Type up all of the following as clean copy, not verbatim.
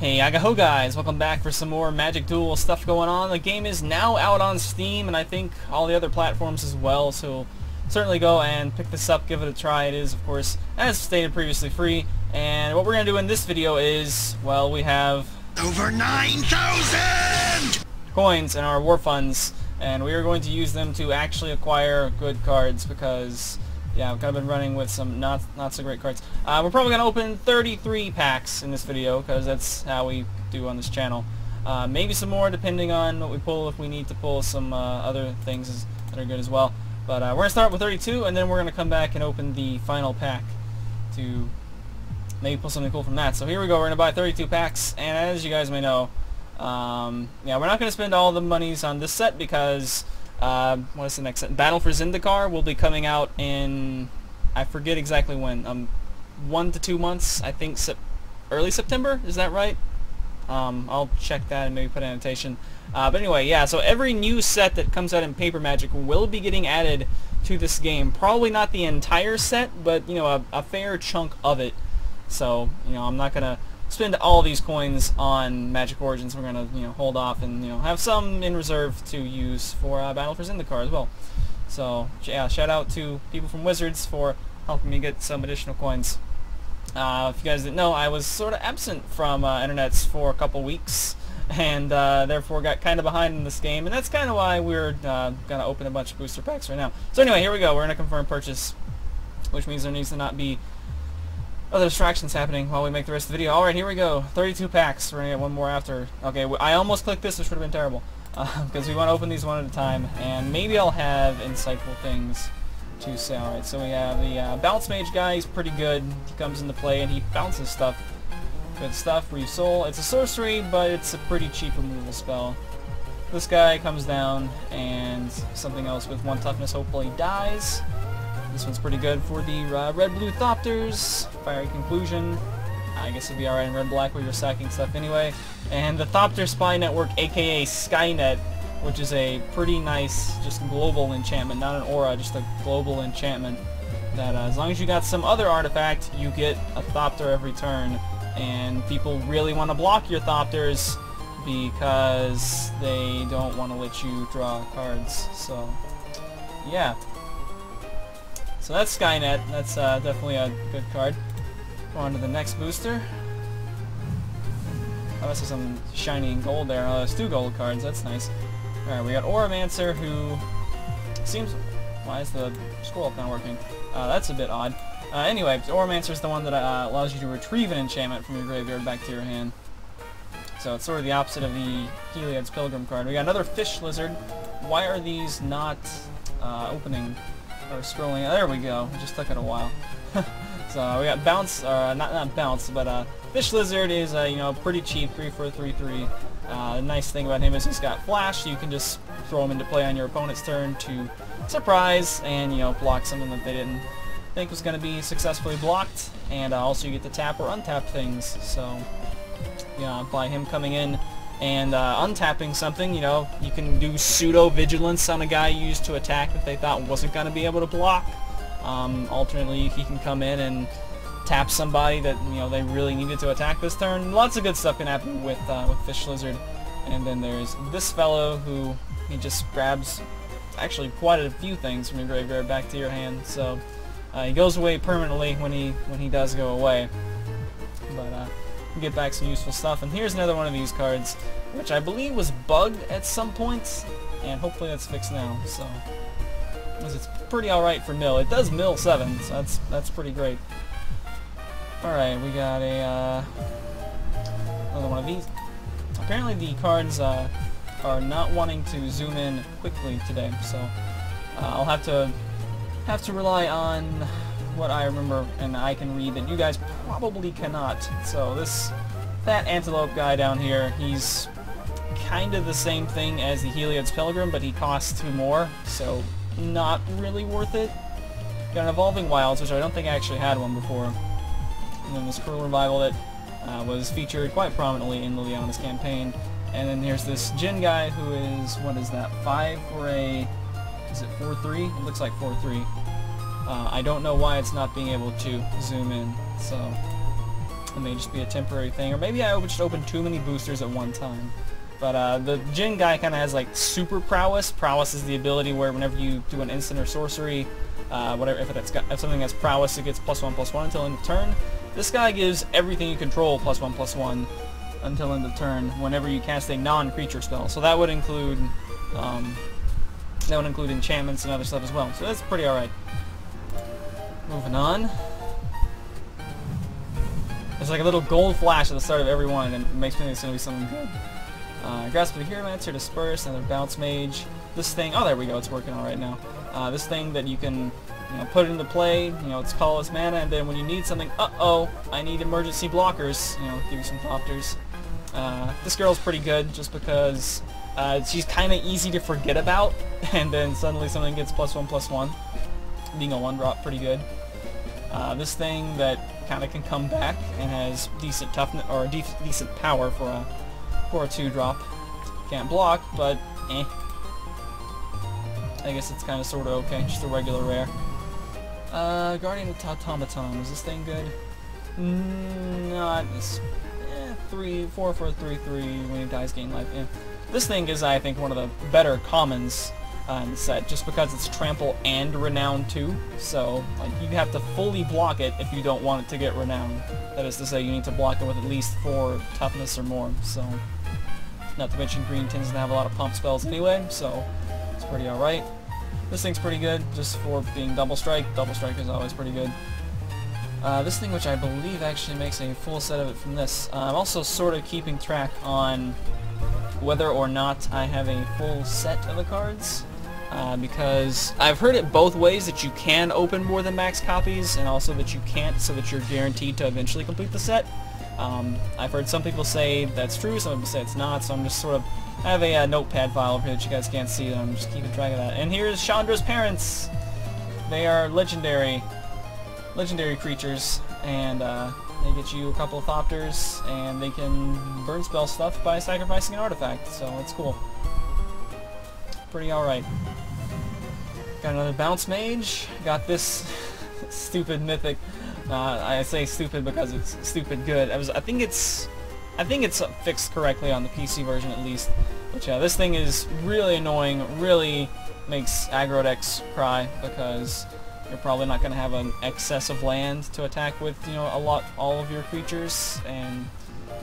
Hey, agaho guys, welcome back for some more Magic Duel stuff going on. The game is now out on Steam and I think all the other platforms as well, so certainly go and pick this up, give it a try. It is, of course, as stated previously, free. And what we're going to do in this video is, well, we have over 9,000 coins in our war funds, and we are going to use them to actually acquire good cards because, yeah, I've kind of been running with some not so great cards. We're probably going to open 33 packs in this video because that's how we do on this channel. Maybe some more depending on what we pull, if we need to pull some other things that are good as well. But we're going to start with 32 and then we're going to come back and open the final pack to maybe pull something cool from that. So here we go, we're going to buy 32 packs, and as you guys may know, yeah, we're not going to spend all the monies on this set because what is the next set? Battle for Zendikar will be coming out in, I forget exactly when, 1 to 2 months, I think early September, is that right? I'll check that and maybe put an annotation. But anyway, yeah, so every new set that comes out in Paper Magic will be getting added to this game. Probably not the entire set, but, you know, a fair chunk of it. So, you know, I'm not going to spend all these coins on Magic Origins. We're going to, you know, hold off and, you know, have some in reserve to use for Battle for Zendikar as well. So, yeah, shout out to people from Wizards for helping me get some additional coins. If you guys didn't know, I was sort of absent from internets for a couple weeks, and therefore got kind of behind in this game, and that's kind of why we're going to open a bunch of booster packs right now. So anyway, here we go. We're going to confirm purchase, which means there needs to not be other distractions happening while we make the rest of the video. Alright, here we go. 32 packs. We're going to get one more after. Okay, I almost clicked this, which would have been terrible, because we want to open these one at a time, and maybe I'll have insightful things to say. Alright, so we have the Bounce Mage guy. He's pretty good. He comes into play and he bounces stuff. Good stuff. Breathe Soul. It's a sorcery, but it's a pretty cheap removal spell. This guy comes down and something else with 1 toughness hopefully dies. This one's pretty good for the red-blue Thopters. Fiery Conclusion. I guess it'd be alright in red-black where you're sacking stuff anyway. And the Thopter Spy Network, aka Skynet, which is a pretty nice, just global enchantment, not an aura, just a global enchantment. That as long as you got some other artifact, you get a Thopter every turn. And people really want to block your Thopters because they don't want to let you draw cards. So, yeah. So that's Skynet. That's definitely a good card. Go on to the next booster. Oh, this is some shiny and gold there. Oh, there's 2 gold cards. That's nice. Alright, we got Auramancer, who seems... Why is the scroll up not working? That's a bit odd. Anyway, Auramancer is the one that allows you to retrieve an enchantment from your graveyard back to your hand. So it's sort of the opposite of the Heliod's Pilgrim card. We got another Fish Lizard. Why are these not opening or scrolling? There we go. It just took it a while. So we got Bounce, not Bounce, but Fish Lizard is you know, pretty cheap, 3 for a 3/3. The nice thing about him is he's got flash, so you can just throw him into play on your opponent's turn to surprise and, you know, block something that they didn't think was going to be successfully blocked. And also you get to tap or untap things. So, yeah, by him coming in and untapping something, you know, you can do pseudo vigilance on a guy you used to attack that they thought wasn't going to be able to block. Alternately, he can come in and tap somebody that, you know, they really needed to attack this turn. Lots of good stuff can happen with Fish Lizard. And then there's this fellow who he just grabs actually quite a few things from your graveyard back to your hand. So he goes away permanently when he does go away. But you get back some useful stuff. And here's another one of these cards, which I believe was bugged at some point, and hopefully that's fixed now. So it's pretty alright for mill. It does mill 7, so that's pretty great. Alright, we got a another one of these. Apparently the cards are not wanting to zoom in quickly today, so I'll have to rely on what I remember and I can read that you guys probably cannot. So this fat antelope guy down here, he's kind of the same thing as the Heliod's Pilgrim, but he costs 2 more, so not really worth it. Got an Evolving Wilds, which I don't think I actually had one before. And then this Cruel Revival that was featured quite prominently in Liliana's campaign. And then here's this Jin guy who is, what is that, 5 for a, is it 4/3? It looks like 4/3. I don't know why it's not being able to zoom in, so It may just be a temporary thing, or maybe I just opened too many boosters at one time. But the Jin guy kind of has like super prowess. Prowess is the ability where whenever you do an instant or sorcery, whatever, if something has prowess, it gets +1/+1 until end of turn. This guy gives everything you control +1/+1 until end of turn whenever you cast a non-creature spell. So that would include enchantments and other stuff as well. So that's pretty alright. Moving on. There's like a little gold flash at the start of every one, and it makes me think it's going to be something good. Grasp of the Hieromancer, Disperse, another Bounce Mage. This thing, oh there we go, it's working alright now. This thing that you can put into play, it's colorless mana, and then when you need something, uh-oh, I need emergency blockers, give you some Thopters. This girl's pretty good just because she's kind of easy to forget about, and then suddenly something gets +1/+1. Being a 1-drop, pretty good. This thing that kind of can come back and has decent toughness or decent power for a 2-drop. Can't block, but eh. I guess it's kind of sort of okay, just a regular rare. Guardian of Automaton, is this thing good? Not this. 4 for a 3/3 when he dies, gain life. Yeah. This thing is, I think, one of the better commons in the set, just because it's trample and renown too. So, like, you have to fully block it if you don't want it to get renown. That is to say, you need to block it with at least 4 toughness or more. So, not to mention green tends to have a lot of pump spells anyway, so it's pretty alright. This thing's pretty good, just for being double strike. Double strike is always pretty good. This thing, which I believe actually makes a full set of it from this. I'm also sort of keeping track on whether or not I have a full set of the cards, because I've heard it both ways, that you can open more than max copies, and also that you can't, so that you're guaranteed to eventually complete the set. I've heard some people say that's true, some people say it's not, so I'm just sort of, I have a notepad file over here that you guys can't see, and I'm just keeping track of that. And here's Chandra's parents! They are legendary creatures, and they get you a couple of Thopters, and they can burn spell stuff by sacrificing an artifact, so it's cool. Pretty alright. Got another Bounce Mage, got this stupid Mythic. I say stupid because it's stupid good. I think it's fixed correctly on the PC version at least. But yeah, this thing is really annoying, really makes aggro decks cry, because you're probably not going to have an excess of land to attack with, all of your creatures, and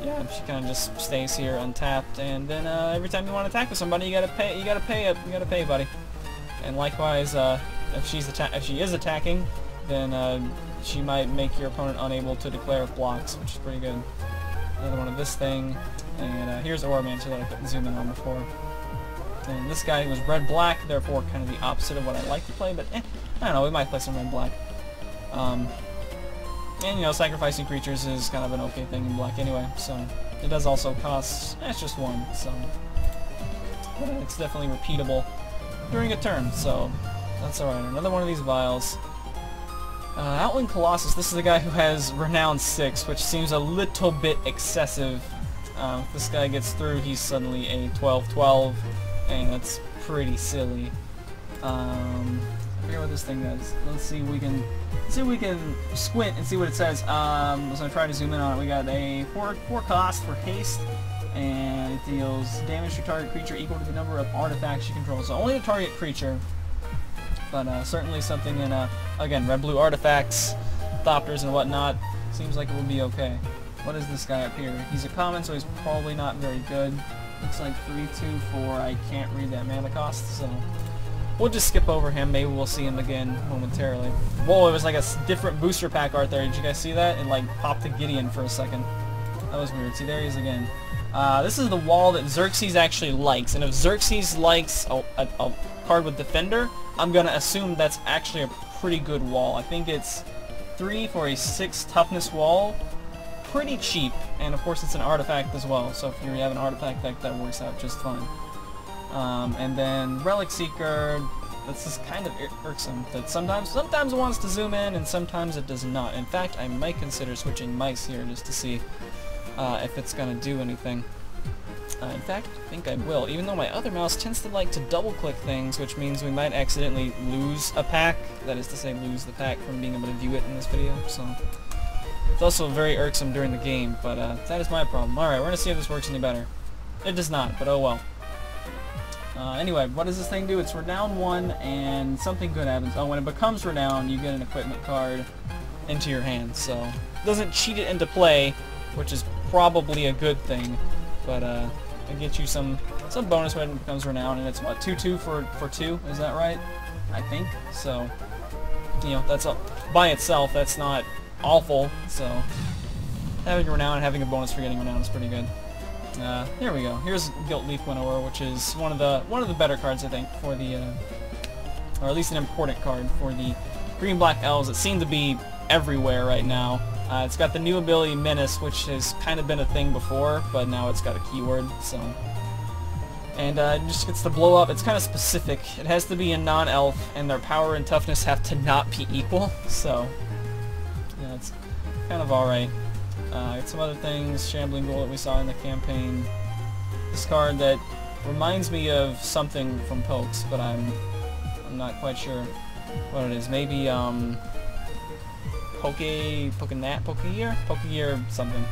yeah, she kind of just stays here untapped, and then every time you want to attack with somebody, you gotta pay, buddy. And likewise, if she is attacking, then she might make your opponent unable to declare blocks, which is pretty good. Another one of this thing, and here's Auramancer that I couldn't zoom in on before. And this guy was red-black, therefore kind of the opposite of what I like to play, but I don't know, we might play some red-black. And sacrificing creatures is kind of an okay thing in black anyway, so it does also cost, it's just 1, so but it's definitely repeatable during a turn, so that's alright. Another one of these vials. Outland Colossus, this is the guy who has Renown 6, which seems a little bit excessive. If this guy gets through, he's suddenly a 12/12, and that's pretty silly. I forget what this thing does. Let's see if we can squint and see what it says. I was going to try to zoom in on it. We got a 4 cost for haste, and it deals damage to target creature equal to the number of artifacts you control. So only a target creature, but certainly something in, again, red-blue artifacts, Thopters and whatnot. Seems like it would be okay. What is this guy up here? He's a common, so he's probably not very good. Looks like 3/2/4. I can't read that mana cost, so we'll just skip over him. Maybe we'll see him again momentarily. Whoa, it was like a different booster pack art there. Did you guys see that? It like popped to Gideon for a second. That was weird. See, there he is again. This is the wall that Xerxes actually likes, and if Xerxes likes a card with Defender, I'm going to assume that's actually a pretty good wall. I think it's 3 for a 6 toughness wall. Pretty cheap, and of course it's an artifact as well, so if you have an artifact deck, that works out just fine. And then Relic Seeker, that's just kind of irksome, that sometimes it wants to zoom in and sometimes it does not. In fact, I might consider switching mice here just to see if it's going to do anything. In fact, I think I will, even though my other mouse tends to like to double-click things, which means we might accidentally lose a pack, that is to say lose the pack from being able to view it in this video, so It's also very irksome during the game, but that is my problem. Alright, we're going to see if this works any better. It does not, but oh well. Anyway, what does this thing do? It's renown 1, and something good happens. Oh, when it becomes renowned, you get an equipment card into your hand, so it doesn't cheat it into play, which is probably a good thing, but it gets you some bonus when it becomes renowned, and it's what, 2/2 for 2, is that right? I think, so, you know, that's by itself, that's not awful, so having a renown and having a bonus for getting renown is pretty good. Here we go. Here's Gilt Leaf Winnower, which is one of the better cards, I think, for the, or at least an important card for the green-black elves that seem to be everywhere right now. It's got the new ability Menace, which has kind of been a thing before, but now it's got a keyword, so. And it just gets to blow up. It's kind of specific. It has to be a non-elf, and their power and toughness have to not be equal, so yeah, it's kind of alright. Got some other things, Shambling Ghoul that we saw in the campaign. This card that reminds me of something from Pokes, but I'm not quite sure what it is. Maybe Pokegear something.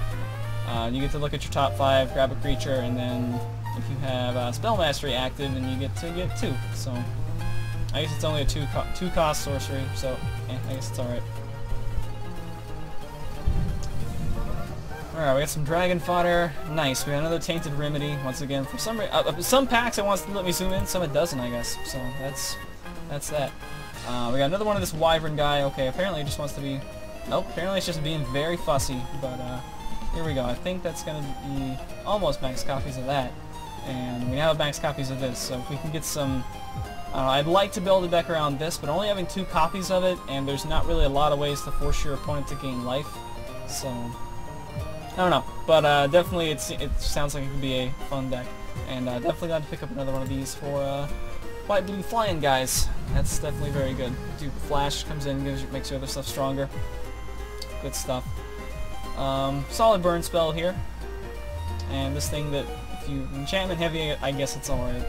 You get to look at your top 5, grab a creature, and then if you have Spell Mastery active, and you get to get 2. So I guess it's only a 2 cost sorcery, so I guess it's alright. Alright, we got some dragon fodder. Nice. We got another tainted remedy. Once again, for some packs it wants to let me zoom in, some it doesn't, I guess. So that's that. We got another one of this wyvern guy. Okay, apparently it just wants to be. Nope. Apparently it's just being very fussy. But here we go. I think that's gonna be almost max copies of that, and we have max copies of this. So if we can get some. I'd like to build a deck around this, but only having 2 copies of it, and there's not really a lot of ways to force your opponent to gain life. So. I don't know, but definitely it sounds like it could be a fun deck, and definitely glad to pick up another one of these for white blue flying guys. That's definitely very good. Dude, Flash comes in, makes your other stuff stronger. Good stuff. Solid burn spell here, and this thing that if you enchantment heavy, I guess it's alright.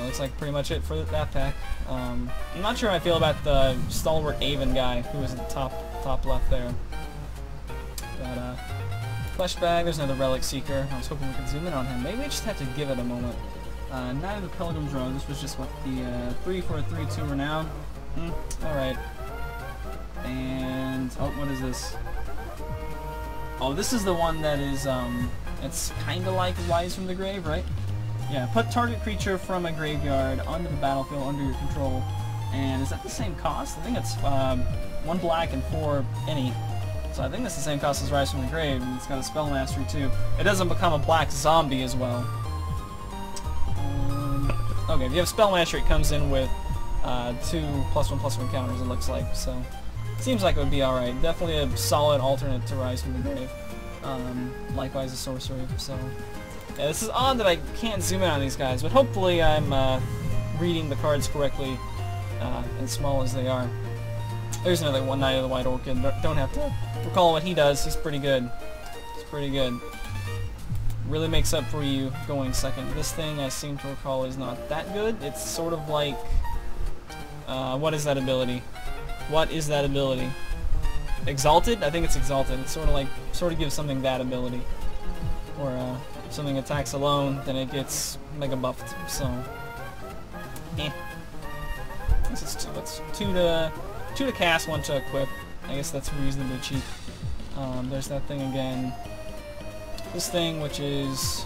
Looks like pretty much it for that pack. I'm not sure how I feel about the Stalwart Aven guy who was at the top left there. But, Flesh Bag, there's another Relic Seeker. I was hoping we could zoom in on him. Maybe we just have to give it a moment. Knight of the Pilgrim's Road. This was just, what, the 3 for a 3/2 renown? Alright. And, oh, what is this? Oh, this is the one that is, it's kind of like Rise from the Grave, right? Yeah, put target creature from a graveyard onto the battlefield under your control. And is that the same cost? I think it's 1 black and 4 any. So I think that's the same cost as Rise from the Grave, and it's got a Spell Mastery too. It doesn't become a black zombie as well. Okay, if you have Spell Mastery, it comes in with 2 +1/+1 counters, it looks like. So seems like it would be alright. Definitely a solid alternate to Rise from the Grave. Likewise a sorcery. So yeah, this is odd that I can't zoom in on these guys, but hopefully I'm reading the cards correctly, as small as they are. There's another one, Knight of the White Orchid. Don't have to recall what he does. He's pretty good. He's pretty good. Really makes up for you going second. This thing, I seem to recall, is not that good. It's sort of like... what is that ability? What is that ability? Exalted? I think it's Exalted. It's sort of gives something that ability. Or, if something attacks alone, then it gets mega buffed. So, I guess it's 2. It's 2 to cast, 1 to equip. I guess that's reasonably cheap. There's that thing again. This thing, which is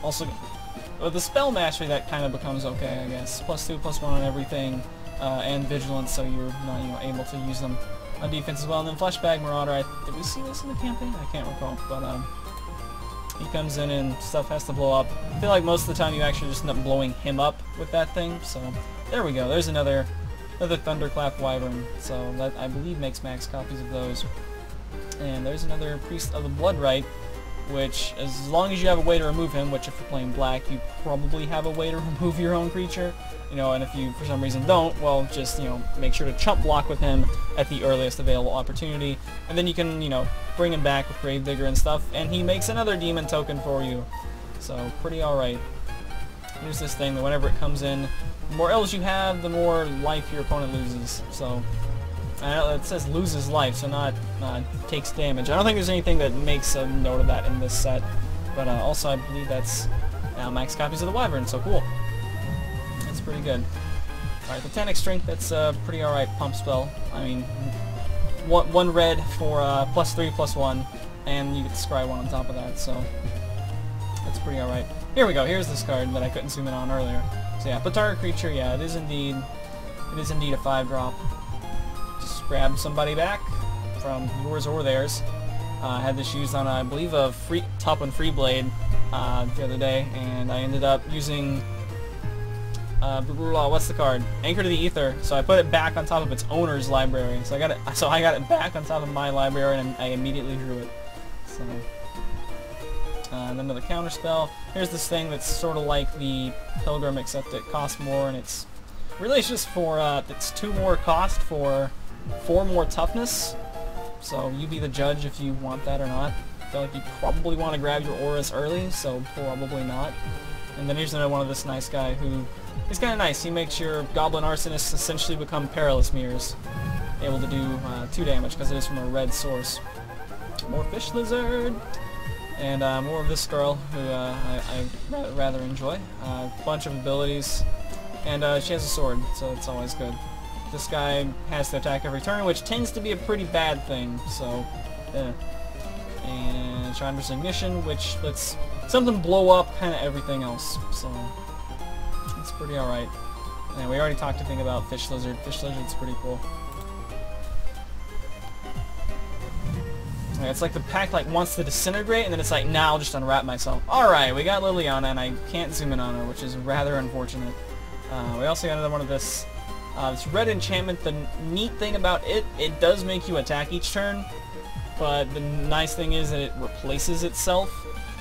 also the Spell Mastery, that kind of becomes okay, I guess. +2, +1 on everything, and Vigilance, so you're not able to use them on defense as well. And then Fleshbag Marauder. Did we see this in the campaign? I can't recall, but he comes in and stuff has to blow up. I feel like most of the time you actually just end up blowing him up with that thing. So there we go. There's another Thunderclap Wyvern, so that I believe makes max copies of those. And there's another Priest of the Bloodright, which, as long as you have a way to remove him, which if you're playing black, you probably have a way to remove your own creature, and if you for some reason don't, well, just, make sure to chump block with him at the earliest available opportunity, and then you can, bring him back with Gravedigger and stuff, and he makes another demon token for you. So, pretty alright. Here's this thing that whenever it comes in, the more elves you have, the more life your opponent loses. So, It says loses life, so not takes damage. I don't think there's anything that makes a note of that in this set. But also, I believe that's max copies of the Wyvern, so cool. That's pretty good. Alright, Botanic Strength, that's a pretty alright pump spell. I mean, one red for +3, +1, and you get to scry 1 on top of that, so that's pretty alright. Here we go, here's this card that I couldn't zoom in on earlier. So yeah, put target creature, yeah, it is indeed a 5-drop. Just grab somebody back from yours or theirs. I had this used on, I believe, a top one free blade the other day, and I ended up using what's the card? Anchor to the Ether. So I put it back on top of its owner's library. So I got it back on top of my library, and I immediately drew it. So and then another counter spell. Here's this thing that's sort of like the Pilgrim, except it costs more, and it's really just for it's 2 more cost for 4 more toughness. So you be the judge if you want that or not. I feel like you probably want to grab your auras early, so probably not. And then here's another one of this nice guy who is kind of nice. He makes your Goblin Arsonists essentially become Perilous Mirrors, able to do 2 damage because it is from a red source. More Fish Lizard, and more of this girl who I rather enjoy. A bunch of abilities, and she has a sword, so it's always good. This guy has to attack every turn, which tends to be a pretty bad thing, so and Chandra's Ignition, which lets something blow up kind of everything else, so it's pretty alright. And we already talked a thing about Fish Lizard. Fish Lizard's pretty cool. It's like the pack wants to disintegrate, and then it's like, nah, I'll just unwrap myself. Alright, we got Liliana, and I can't zoom in on her, which is rather unfortunate. We also got another one of this red enchantment. The neat thing about it does make you attack each turn, but the nice thing is that it replaces itself.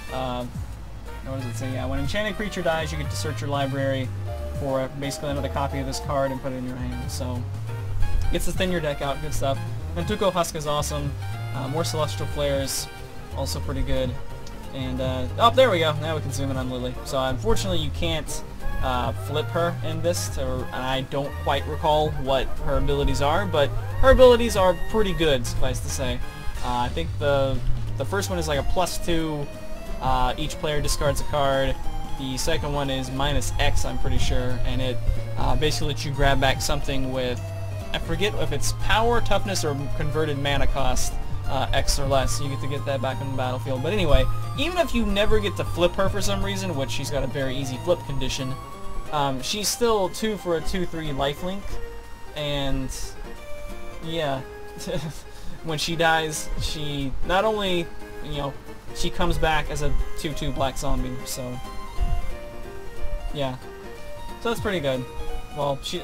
What does it say? Yeah, when an enchanted creature dies, you get to search your library for basically another copy of this card and put it in your hand. So, gets to thin your deck out, good stuff. And Tuco Husk is awesome. More Celestial Flares, also pretty good. And, oh, there we go. Now we can zoom in on Lily. So, unfortunately, you can't flip her in this. I don't quite recall what her abilities are, but her abilities are pretty good, suffice to say. I think the first one is like a +2. Each player discards a card. The second one is -X, I'm pretty sure, and it basically lets you grab back something with, I forget if it's power, toughness, or converted mana cost, X or less. So you get to get that back on the battlefield. But anyway, even if you never get to flip her for some reason, which she's got a very easy flip condition, she's still 2 for a 2/3 lifelink, and yeah, when she dies, she not only, she comes back as a 2/2 black zombie, so yeah. So that's pretty good. Well, okay,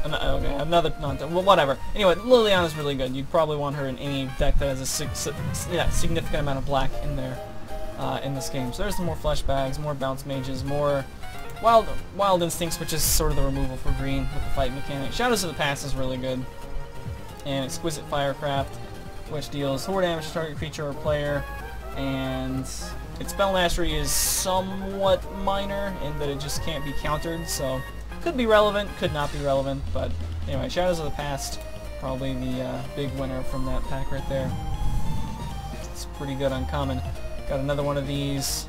another, well, whatever. Anyway, Liliana's really good. You'd probably want her in any deck that has a significant amount of black in there, in this game. So there's some more Flesh Bags, more Bounce Mages, more Wild Instincts, which is sort of the removal for green with the fight mechanic. Shadows of the Past is really good. And Exquisite Firecraft, which deals 4 damage to target creature or player, and its spell mastery is somewhat minor in that it just can't be countered, so could be relevant, could not be relevant, but anyway, Shadows of the Past, probably the big winner from that pack right there. It's pretty good uncommon. Got another one of these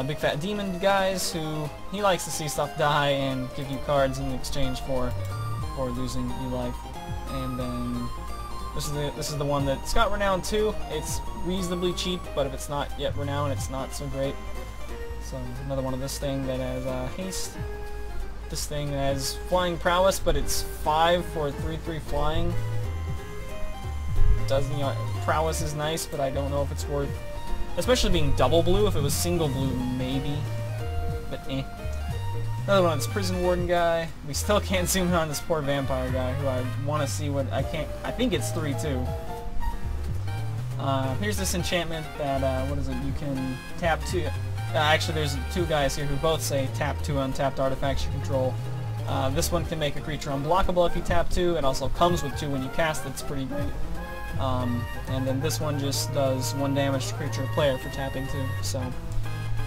big fat demon guys who he likes to see stuff die and give you cards in exchange for losing you life. And then this is the one that's got Renown too. It's reasonably cheap, but if it's not yet Renown, it's not so great. So another one of this thing that has haste. This thing has flying prowess, but it's 5 for 3/3 flying. Prowess is nice, but I don't know if it's worth, especially being double blue. If it was single blue, maybe, but eh. Another one, this Prison Warden guy. We still can't zoom in on this poor vampire guy, who I want to see what I can't. I think it's 3/2. Here's this enchantment that what is it? You can tap 2. Actually, there's 2 guys here who both say tap 2 untapped artifacts you control. This one can make a creature unblockable if you tap 2. It also comes with 2 when you cast it. It's pretty great. And then this one just does 1 damage to creature or player for tapping 2. So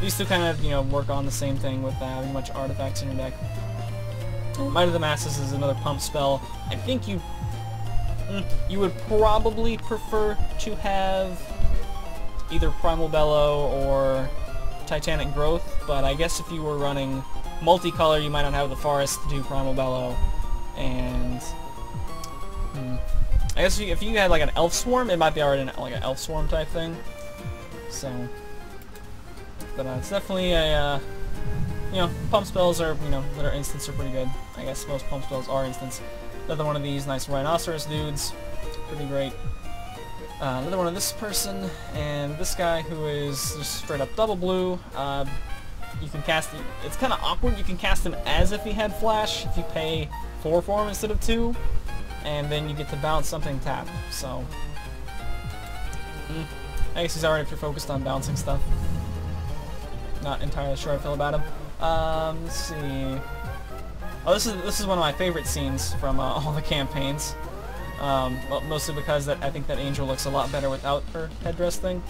these 2 kind of, work on the same thing with having much artifacts in your deck. Might of the Masses is another pump spell. I think you You would probably prefer to have either Primal Bellow or Titanic Growth, but I guess if you were running multicolor, you might not have the forest to do Primal Bellow, and I guess if you had like an Elf Swarm, it might be already like an Elf Swarm type thing. So, but it's definitely a you know, pump spells are, you know, that are instants are pretty good. I guess most pump spells are instants. Another one of these nice Rhinoceros dudes, pretty great. Another one of this person, and this guy who is just straight up double blue. You can cast it, it's kind of awkward, you can cast him as if he had flash, if you pay 4 for him instead of 2, and then you get to bounce something tapped, so... I guess he's alright if you're focused on bouncing stuff. Not entirely sure how I feel about him. Let's see... Oh, this is one of my favorite scenes from all the campaigns. Well, mostly because I think that Angel looks a lot better without her headdress thing.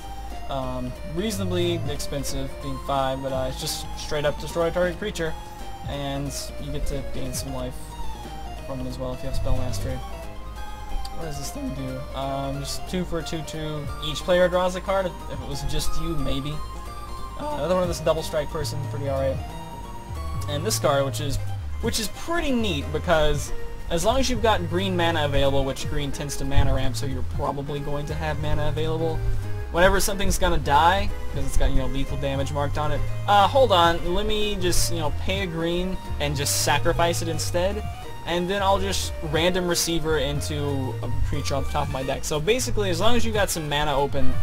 Reasonably expensive, being 5, but it's just straight up destroy a target creature, and you get to gain some life from it as well if you have spell mastery. What does this thing do? Just 2 for a 2/2. Each player draws a card. If it was just you, maybe. Another one of this double strike person, pretty alright. And this card, which is pretty neat because as long as you've got green mana available, which green tends to mana ramp, so you're probably going to have mana available. Whenever something's gonna die, because it's got, you know, lethal damage marked on it, hold on, let me just, you know, pay a green and just sacrifice it instead, and then I'll just random receiver into a creature off the top of my deck. So basically, as long as you got some mana open,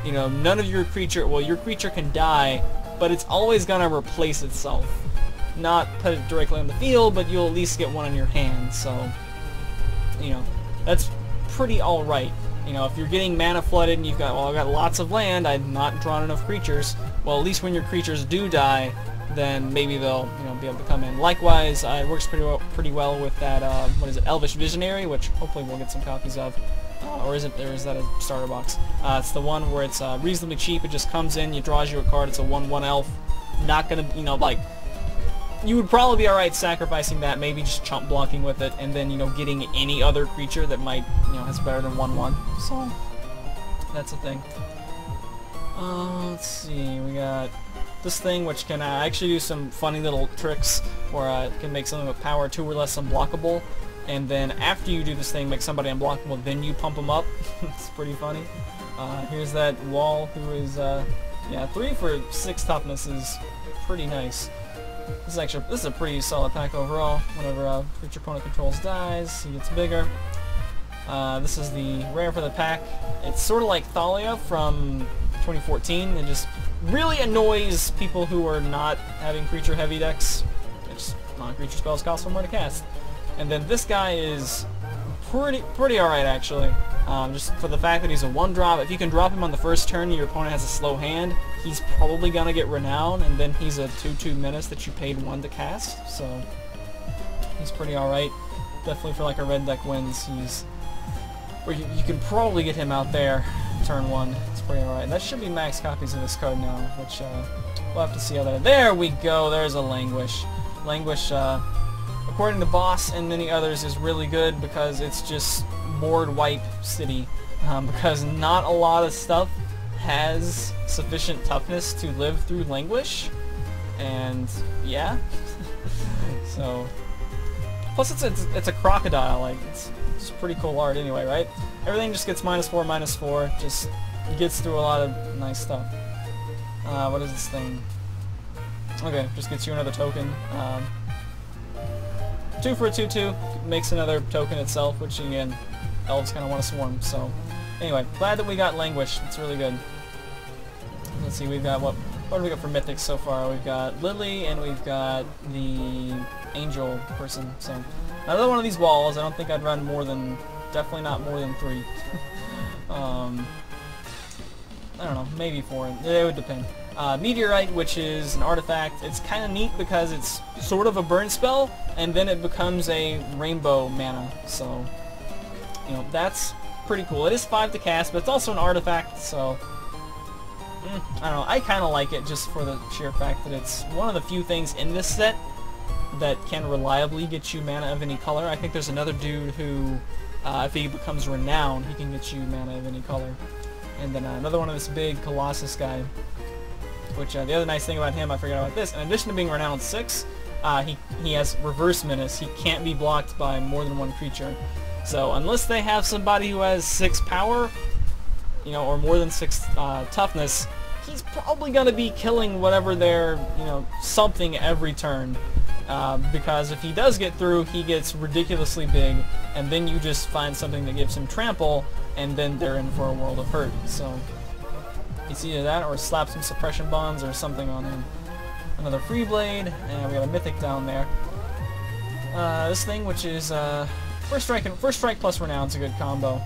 you know, none of your creature, well, your creature can die, but it's always gonna replace itself. Not put it directly on the field, but you'll at least get one in your hand, so, you know, that's pretty alright. You know, if you're getting mana flooded and you've got, well, I've got lots of land, I've not drawn enough creatures, well, at least when your creatures do die, then maybe they'll, you know, be able to come in. Likewise, it works pretty well with that, what is it, Elvish Visionary, which hopefully we'll get some copies of. Or is that a starter box? It's the one where it's reasonably cheap, it just comes in, you draws you a card, it's a 1/1 elf. Not gonna, you know, like, you would probably be alright sacrificing that, maybe just chump blocking with it, and then, you know, getting any other creature that might, you know, has better than 1/1. So, that's a thing. Let's see, we got this thing which can actually do some funny little tricks where it can make something with power 2 or less unblockable, and then after you do this thing, make somebody unblockable, then you pump them up. It's pretty funny. Here's that wall who is, yeah, 3 for 6 toughness is pretty nice. This is a pretty solid pack overall. Whenever a creature opponent controls dies, he gets bigger. This is the rare for the pack. It's sort of like Thalia from 2014. It just really annoys people who are not having creature heavy decks. It's non-creature spells cost one more to cast. And then this guy is pretty alright actually. Just for the fact that he's a 1-drop. If you can drop him on the first turn and your opponent has a slow hand, he's probably gonna get Renown, and then he's a 2/2 menace that you paid 1 to cast, so he's pretty alright. Definitely for like a red deck wins, he's... Or you can probably get him out there turn 1. It's pretty alright. That should be max copies of this card now, which we'll have to see how that... There we go! There's a Languish. Languish, according to Boss and many others, is really good because it's just board wipe city, because not a lot of stuff has sufficient toughness to live through Languish, and yeah. So plus it's a crocodile, like it's pretty cool art anyway, right? Everything just gets -4/-4, just gets through a lot of nice stuff. What is this thing? Okay, just gets you another token. 2 for a 2/2, makes another token itself, which again, elves kind of want to swarm, so... Anyway, glad that we got Languish, it's really good. Let's see, we've got, what do we got for Mythics so far? We've got Lily, and we've got the Angel person, so... Another one of these walls, I don't think I'd run more than... Definitely not more than 3. I don't know, maybe 4, it would depend. Meteorite, which is an artifact. It's kind of neat because it's sort of a burn spell, and then it becomes a rainbow mana, so, you know, that's pretty cool. It is 5 to cast, but it's also an artifact, so, I don't know, I kind of like it just for the sheer fact that it's one of the few things in this set that can reliably get you mana of any color. I think there's another dude who If he becomes renowned, he can get you mana of any color. And then another one of this big Colossus guy, which the other nice thing about him, I forgot about this, in addition to being renowned 6, he has reverse menace. He can't be blocked by more than one creature. So unless they have somebody who has 6 power, you know, or more than 6 toughness, he's probably going to be killing whatever they're, you know, something every turn. Because if he does get through, he gets ridiculously big, and then you just find something that gives him trample, and then they're in for a world of hurt. So it's either that or slap some suppression bonds or something on him. Another free blade, and we got a mythic down there. This thing, which is first strike plus renown's a good combo.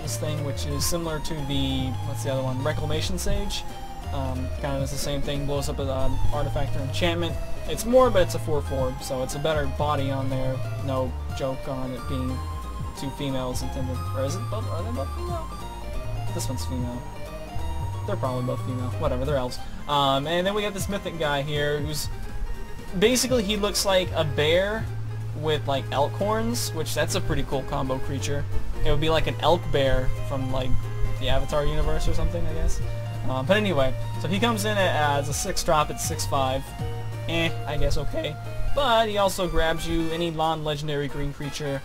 This thing, which is similar to the, what's the other one, Reclamation Sage. Kind of does the same thing, blows up an artifact or enchantment. It's more, but it's a 4/4, so it's a better body on there. No joke on it being 2 females intended. Or is it both? Are they both female? This one's female. They're probably both female. Whatever, they're elves. And then we got this mythic guy here, who's basically, he looks like a bear with like elk horns, which that's a pretty cool combo creature. It would be like an elk bear from like the Avatar universe or something, I guess. But anyway, so he comes in as a 6-drop at 6/5. I guess okay. But he also grabs you any non-legendary green creature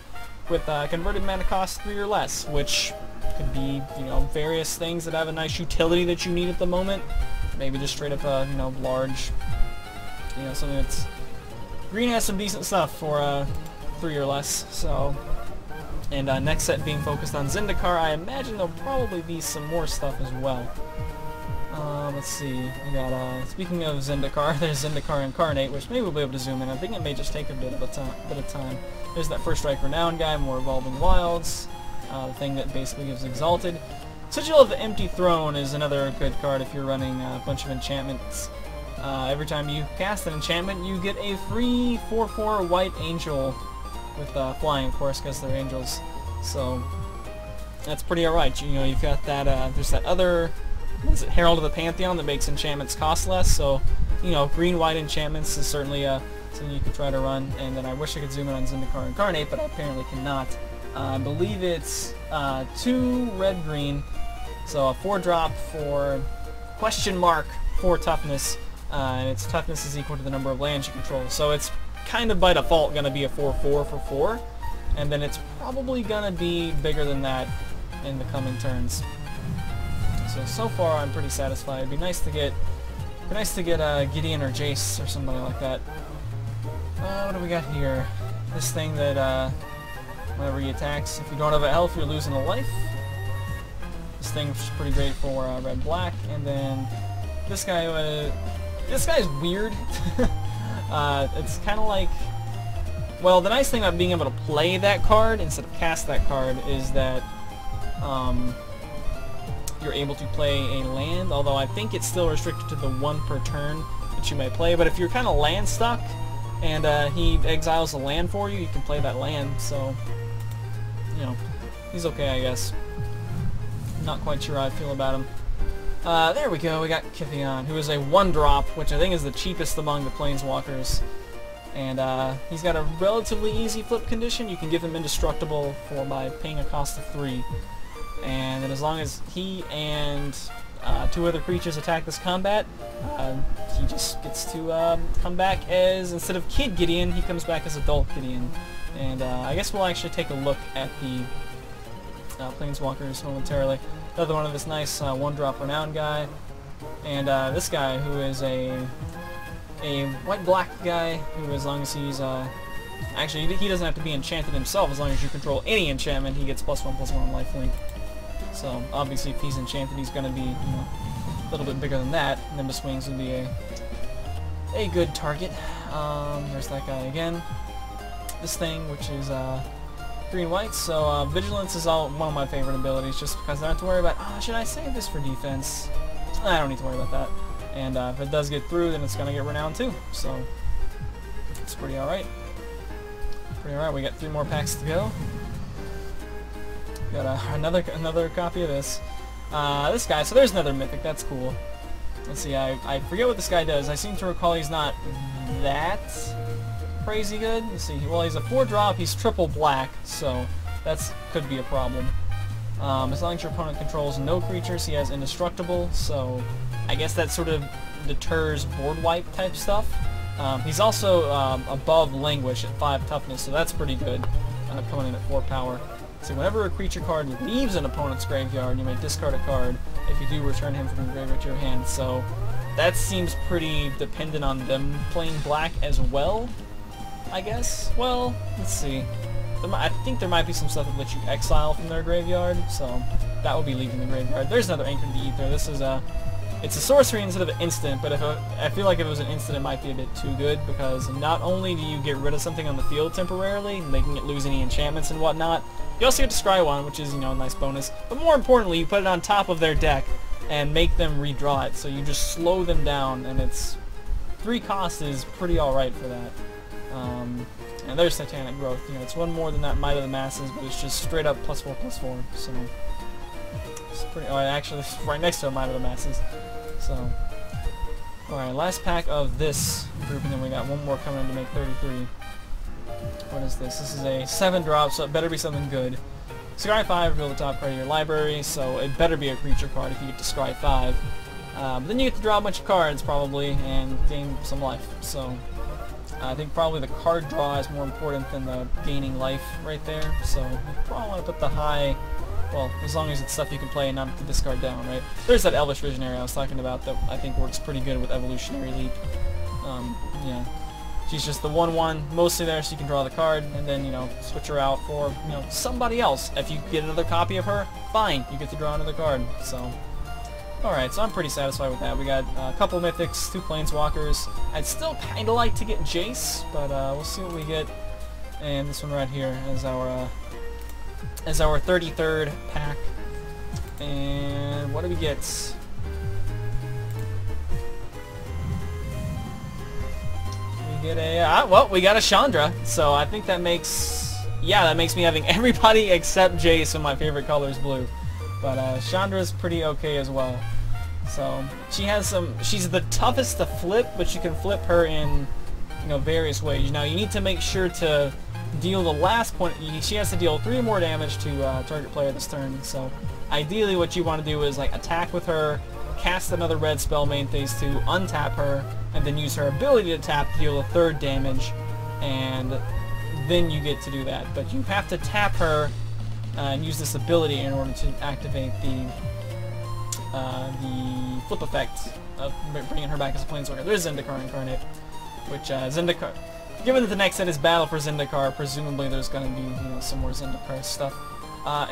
with converted mana cost 3 or less, which could be, you know, various things that have a nice utility that you need at the moment. Maybe just straight up a, you know, large, you know, something that's... Green has some decent stuff for 3 or less, so... And next set being focused on Zendikar, I imagine there'll probably be some more stuff as well. Let's see, we got, speaking of Zendikar, there's Zendikar Incarnate, which maybe we'll be able to zoom in. I think it may just take a bit of time. There's that first strike renown guy, more Evolving Wilds, the thing that basically gives Exalted. Sigil of the Empty Throne is another good card if you're running a bunch of enchantments. Every time you cast an enchantment, you get a free 4/4 white angel with flying, of course, because they're angels. So that's pretty alright. You know, you've got that, there's that other... What is it, Herald of the Pantheon, that makes enchantments cost less, so, you know, green-white enchantments is certainly something you could try to run. And then I wish I could zoom in on Zendikar Incarnate, but I apparently cannot. I believe it's 2 red-green, so a 4-drop for question mark 4 toughness, and its toughness is equal to the number of lands you control. So it's kind of by default going to be a 4/4 for 4, and then it's probably going to be bigger than that in the coming turns. So far I'm pretty satisfied. It'd be nice to get Gideon or Jace or somebody like that. What do we got here? This thing that whenever he attacks, if you don't have a health, you're losing a life. This thing which is pretty great for red-black. And then this guy, this guy's weird. It's kind of like, well, the nice thing about being able to play that card instead of cast that card is that you're able to play a land, although I think it's still restricted to the 1 per turn that you may play. But if you're kind of land stuck and he exiles a land for you, you can play that land. So, you know, he's okay, I guess. Not quite sure how I feel about him. There we go, we got Kithion, who is a 1-drop, which I think is the cheapest among the Planeswalkers. And he's got a relatively easy flip condition. You can give him indestructible by paying a cost of 3. And then as long as he and 2 other creatures attack this combat, he just gets to come back as, instead of Kid Gideon, he comes back as Adult Gideon. And I guess we'll actually take a look at the Planeswalkers momentarily. Another one of this nice 1-drop renown guy. And this guy, who is a white-black guy, who, as long as he's... actually, he doesn't have to be enchanted himself. As long as you control any enchantment, he gets +1/+1 lifelink. So, obviously, if he's enchanted, he's going to be, you know, a little bit bigger than that. Nimbus Wings would be a good target. There's that guy again. This thing, which is green-white. So, Vigilance is one of my favorite abilities, just because I don't have to worry about, should I save this for defense? I don't need to worry about that. And if it does get through, then it's going to get renowned too. So, it's pretty alright. Pretty alright. We got 3 more packs to go. Got another copy of this. This guy, so there's another Mythic, that's cool. Let's see, I forget what this guy does. I seem to recall he's not that crazy good. Let's see, well, he's a 4-drop, he's triple black, so That's could be a problem. As long as your opponent controls no creatures, he has indestructible, so I guess that sort of deters board wipe type stuff. He's also above Languish at 5 toughness, so that's pretty good, coming in at 4 power. So whenever a creature card leaves an opponent's graveyard, you may discard a card. If you do, return him from your graveyard to your hand. So that seems pretty dependent on them playing black as well, I guess. Well, let's see. I think there might be some stuff that lets you exile from their graveyard, so that would be leaving the graveyard. There's another Anchor to the Ether. This is it's a sorcery instead of an instant, but I feel like if it was an instant, it might be a bit too good, because not only do you get rid of something on the field temporarily, making it lose any enchantments and whatnot, you also get to scry one, which is, you know, a nice bonus. But more importantly, you put it on top of their deck and make them redraw it, so you just slow them down, and it's 3 cost is pretty alright for that. And there's Satanic Growth. You know, it's 1 more than that Might of the Masses, but it's just straight up +4/+4. So it's pretty. Oh, actually, it's right next to a Might of the Masses. So, all right, last pack of this group, and then we got 1 more coming in to make 33. What is this? This is a 7-drop, so it better be something good. Scry 5, reveal the top card of your library, so it better be a creature card if you get to Scry 5. But then you get to draw a bunch of cards, probably, and gain some life. So I think probably the card draw is more important than the gaining life right there. So you probably want to put the high, well, as long as it's stuff you can play and not to discard down, right? There's that Elvish Visionary I was talking about that I think works pretty good with Evolutionary Leap. Yeah. She's just the 1/1, mostly there so you can draw the card, and then, you know, switch her out for, you know, somebody else. If you get another copy of her, fine, you get to draw another card. So, alright, so I'm pretty satisfied with that. We got a couple Mythics, 2 Planeswalkers. I'd still kind of like to get Jace, but we'll see what we get. And this one right here is our 33rd pack. And what do we get? Get a well, we got a Chandra, so I think that makes, yeah, that makes me having everybody except Jace, and my favorite color is blue. But Chandra's pretty okay as well. So she has some, she's the toughest to flip, but you can flip her in, you know, various ways. Now you need to make sure to deal the last point. She has to deal 3 more damage to target player this turn. So ideally, what you want to do is like attack with her, cast another red spell, main phase 2, untap her, and then use her ability to tap to deal a 3rd damage, and then you get to do that. But you have to tap her and use this ability in order to activate the flip effect of bringing her back as a Planeswalker. There's Zendikar Incarnate, which Zendikar, given that the next set is Battle for Zendikar, presumably there's going to be, you know, some more Zendikar stuff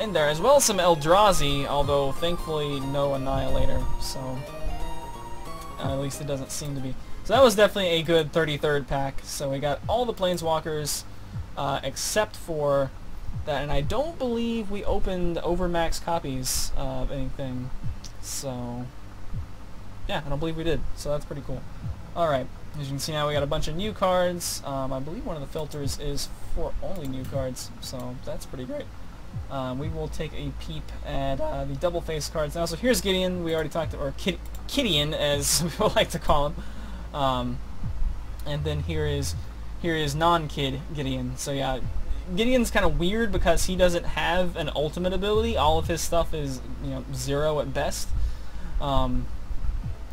in there, as well as some Eldrazi, although thankfully no Annihilator, so at least it doesn't seem to be. So that was definitely a good 33rd pack. So we got all the Planeswalkers except for that, and I don't believe we opened overmax copies of anything. So yeah, I don't believe we did. So that's pretty cool. Alright, as you can see now we got a bunch of new cards. I believe one of the filters is for only new cards, so that's pretty great. We will take a peep at the double face cards now. So here's Gideon. We already talked, or Kidian, as some people like to call him. And then here is non-Kid Gideon. So yeah, Gideon's kind of weird because he doesn't have an ultimate ability. All of his stuff is, you know, 0 at best.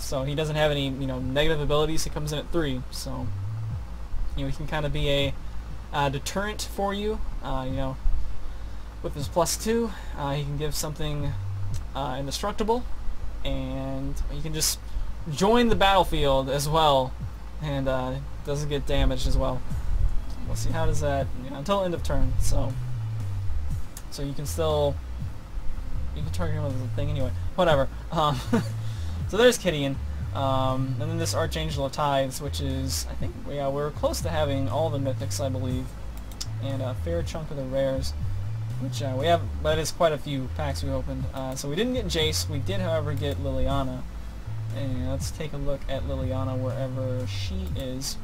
So he doesn't have any, you know, negative abilities. He comes in at 3. So, you know, he can kind of be a deterrent for you. You know, with his +2, he can give something indestructible, and he can just join the battlefield as well, and doesn't get damaged as well. Let's see, how does that, you know, until end of turn. So you can still, you can target him with a thing anyway. Whatever. So there's Kidian, and then this Archangel of Tides, which is, I think, yeah, we're close to having all the Mythics, I believe, and a fair chunk of the rares. Which we have, that is quite a few packs we opened. So we didn't get Jace. We did, however, get Liliana. And let's take a look at Liliana wherever she is.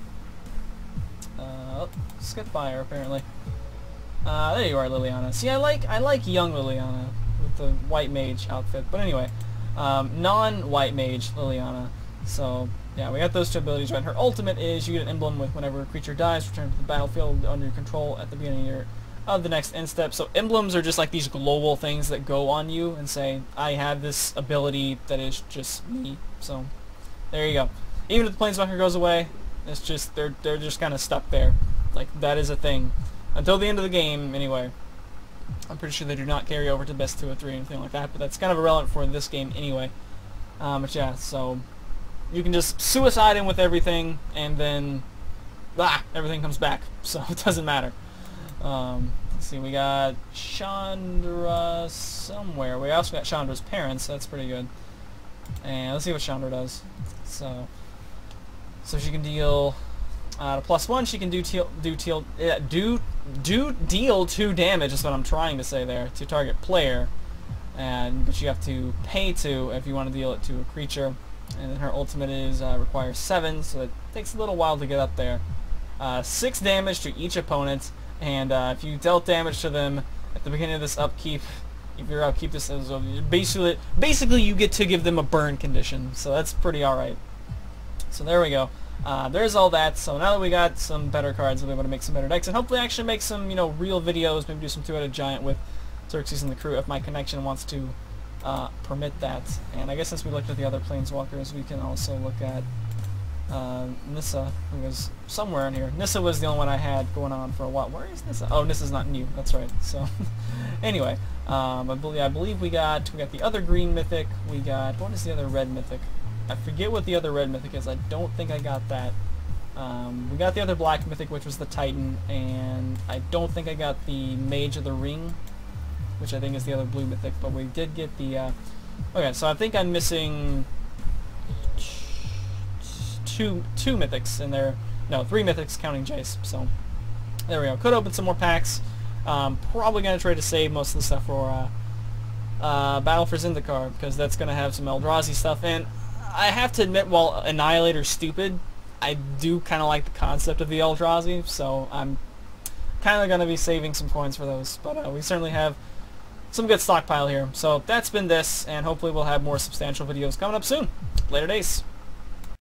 Skip by her, apparently. There you are, Liliana. See, I like young Liliana with the white mage outfit. But anyway, non-white mage Liliana. So yeah, we got those 2 abilities right. Her ultimate is you get an emblem with whenever a creature dies, return to the battlefield under your control at the beginning of your of the next end step. So emblems are just like these global things that go on you and say, I have this ability that is just me. So there you go. Even if the Planeswalker goes away, it's just they're just kind of stuck there. Like, that is a thing until the end of the game anyway. I'm pretty sure they do not carry over to best 2 or 3 or anything like that, but that's kind of irrelevant for this game anyway. But yeah, so you can just suicide in with everything, and then everything comes back, so it doesn't matter. Let's see, we got Chandra somewhere. We also got Chandra's parents, that's pretty good. And let's see what Chandra does. So she can deal at a +1. She can deal 2 damage. Is what I'm trying to say there, to target player. But you have to pay 2 if you want to deal it to a creature. And then her ultimate is requires 7, so it takes a little while to get up there. 6 damage to each opponent, and if you dealt damage to them at the beginning of this upkeep, if your upkeep this is basically you get to give them a burn condition, so that's pretty alright. So there we go. There's all that. So now that we got some better cards, we'll be able to make some better decks, and hopefully actually make some, you know, real videos, maybe do some 2-headed giant with Xerxes and the crew if my connection wants to permit that. And I guess since we looked at the other Planeswalkers, we can also look at Nissa, who was somewhere in here. Nissa was the only one I had going on for a while. Where is Nissa? Oh, Nissa's not new. That's right. So anyway, I believe we got the other green mythic. We got, what is the other red mythic? I forget what the other red mythic is. I don't think I got that. We got the other black mythic, which was the Titan, and I don't think I got the Mage of the Ring, which I think is the other blue mythic, but we did get the, okay, so I think I'm missing two mythics in there. No, 3 mythics counting Jace, so there we go. Could open some more packs. Probably going to try to save most of the stuff for Battle for Zendikar, because that's going to have some Eldrazi stuff, and I have to admit, while Annihilator's stupid, I do kind of like the concept of the Eldrazi, so I'm kind of going to be saving some coins for those, but we certainly have some good stockpile here. So that's been this, and hopefully we'll have more substantial videos coming up soon. Later days.